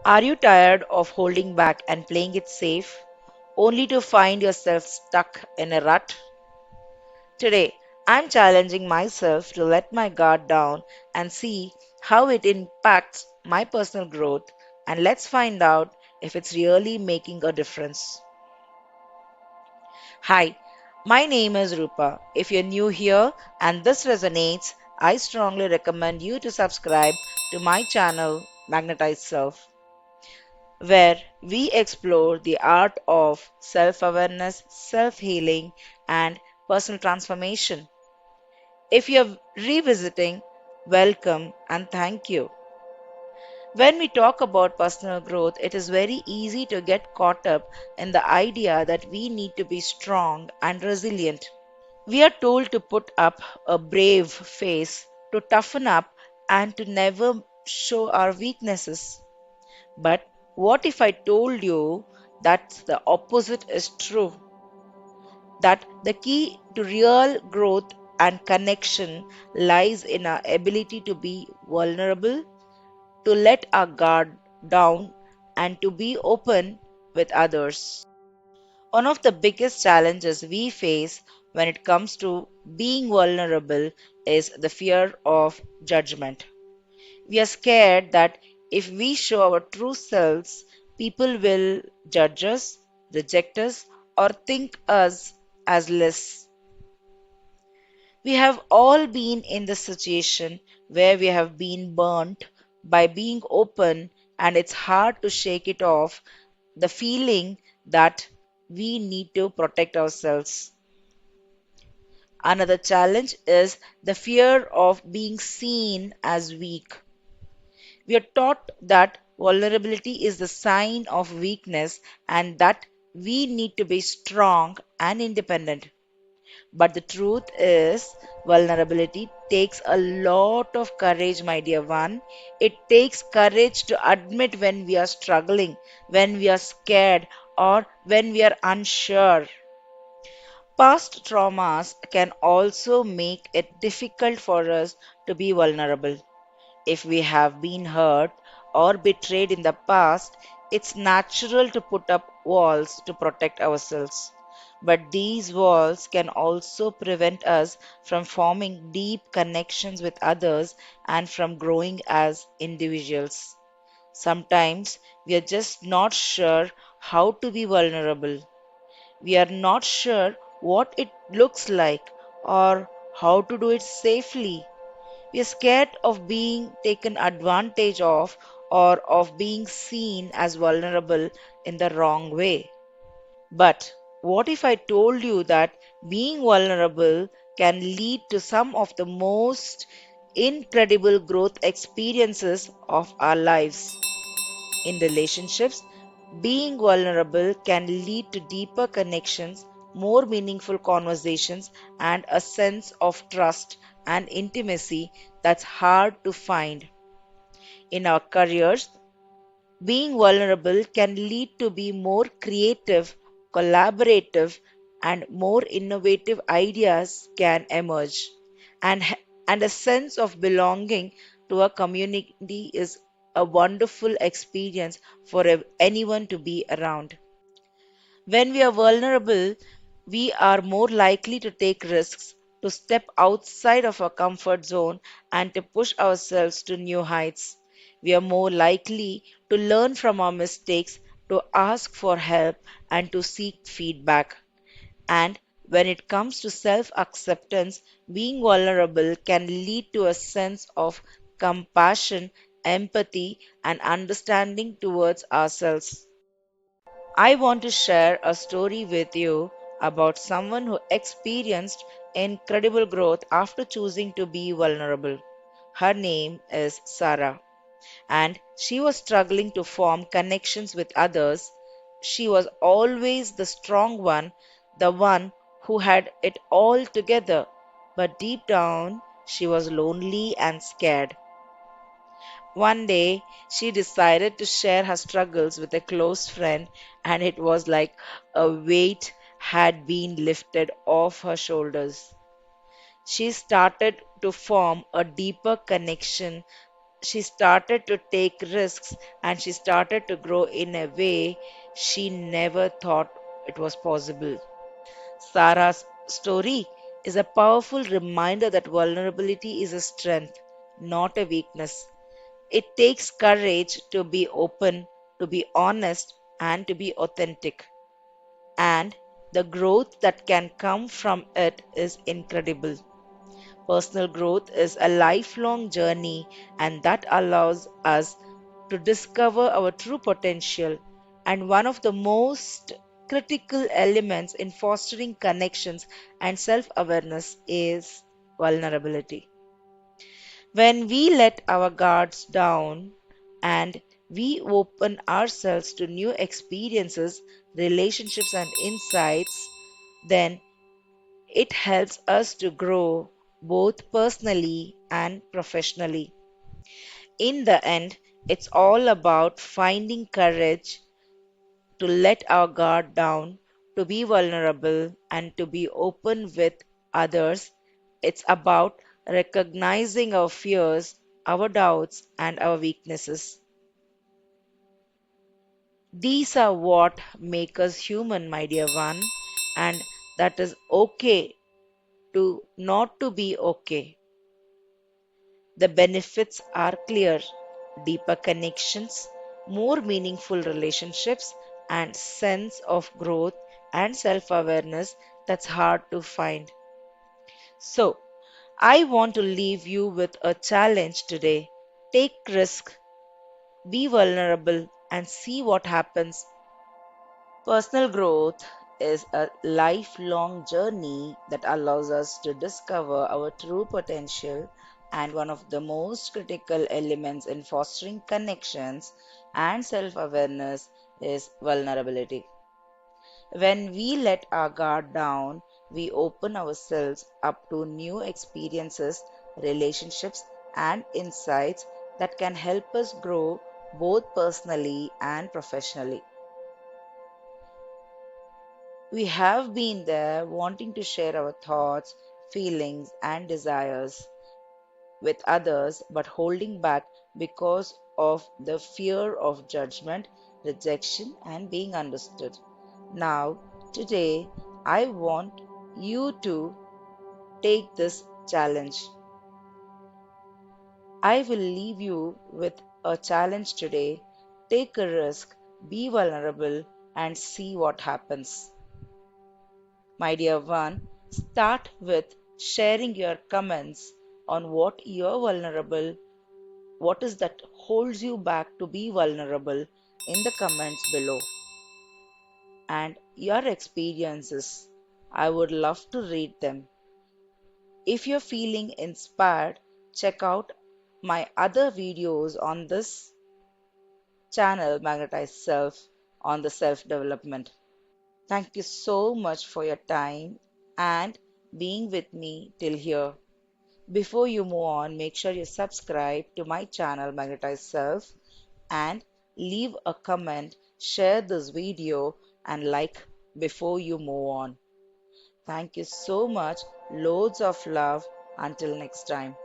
Are you tired of holding back and playing it safe, only to find yourself stuck in a rut? Today, I'm challenging myself to let my guard down and see how it impacts my personal growth, and let's find out if it's really making a difference. Hi, my name is Rupa. If you're new here and this resonates, I strongly recommend you to subscribe to my channel, Magnetize Self, where we explore the art of self awareness, self healing, and personal transformation. If you're revisiting, welcome and thank you. When we talk about personal growth, it is very easy to get caught up in the idea that we need to be strong and resilient. We are told to put up a brave face, to toughen up, and to never show our weaknesses. But what if I told you that the opposite is true? That the key to real growth and connection lies in our ability to be vulnerable, to let our guard down, and to be open with others. One of the biggest challenges we face when it comes to being vulnerable is the fear of judgment. We are scared that if we show our true selves, people will judge us, reject us, or think us as less. We have all been in the situation where we have been burnt by being open, and it's hard to shake it off the feeling that we need to protect ourselves. Another challenge is the fear of being seen as weak. We are taught that vulnerability is the sign of weakness and that we need to be strong and independent. But the truth is, vulnerability takes a lot of courage, my dear one. It takes courage to admit when we are struggling, when we are scared, or when we are unsure. Past traumas can also make it difficult for us to be vulnerable. If we have been hurt or betrayed in the past, it's natural to put up walls to protect ourselves. But these walls can also prevent us from forming deep connections with others and from growing as individuals. Sometimes we are just not sure how to be vulnerable. We are not sure what it looks like or how to do it safely. We are scared of being taken advantage of or of being seen as vulnerable in the wrong way. But what if I told you that being vulnerable can lead to some of the most incredible growth experiences of our lives? In relationships, being vulnerable can lead to deeper connections, more meaningful conversations, and a sense of trust and intimacy that's hard to find. In our careers, being vulnerable can lead to be more creative, collaborative, and more innovative ideas can emerge. And, and a sense of belonging to a community is a wonderful experience for anyone to be around. When we are vulnerable, we are more likely to take risks, to step outside of our comfort zone, and to push ourselves to new heights. We are more likely to learn from our mistakes, to ask for help, and to seek feedback. And when it comes to self acceptance, being vulnerable can lead to a sense of compassion, empathy, and understanding towards ourselves. I want to share a story with you about someone who experienced incredible growth after choosing to be vulnerable. Her name is Sarah, and she was struggling to form connections with others. She was always the strong one, the one who had it all together, but deep down she was lonely and scared. One day, she decided to share her struggles with a close friend, and it was like a weight had been lifted off her shoulders. She started to form a deeper connection, She started to take risks and she started to grow in a way she never thought it was possible. Sarah's story is a powerful reminder that vulnerability is a strength, not a weakness. It takes courage to be open, to be honest, and to be authentic. And the growth that can come from it is incredible. Personal growth is a lifelong journey, and that allows us to discover our true potential. And one of the most critical elements in fostering connections and self awareness is vulnerability. When we let our guards down and we open ourselves to new experiences, relationships, and insights, then it helps us to grow both personally and professionally. In the end, it's all about finding courage to let our guard down, to be vulnerable, and to be open with others. It's about recognizing our fears, our doubts, and our weaknesses. These are what make us human, my dear one, and that is okay to not to be okay. The benefits are clear: deeper connections, more meaningful relationships, and sense of growth and self awareness that's hard to find. So, I want to leave you with a challenge today. Take risk, be vulnerable, and see what happens. Personal growth is a lifelong journey that allows us to discover our true potential, and one of the most critical elements in fostering connections and self awareness is vulnerability. When we let our guard down, we open ourselves up to new experiences, relationships, and insights that can help us grow both personally and professionally. We have been there wanting to share our thoughts, feelings, and desires with others, but holding back because of the fear of judgment, rejection, and being understood. Now, today, I want you to take this challenge. I will leave you with a challenge today. Take a risk, be vulnerable, and see what happens. My dear one, start with sharing your comments on what you're vulnerable, what is that holds you back to be vulnerable in the comments below, and your experiences. I would love to read them. If you're feeling inspired, check out my other videos on this channel, Magnetize Self, on the self development. Thank you so much for your time and being with me till here. Before you move on, make sure you subscribe to my channel Magnetize Self and leave a comment, share this video and like before you move on. Thank you so much. Loads of love. Until next time.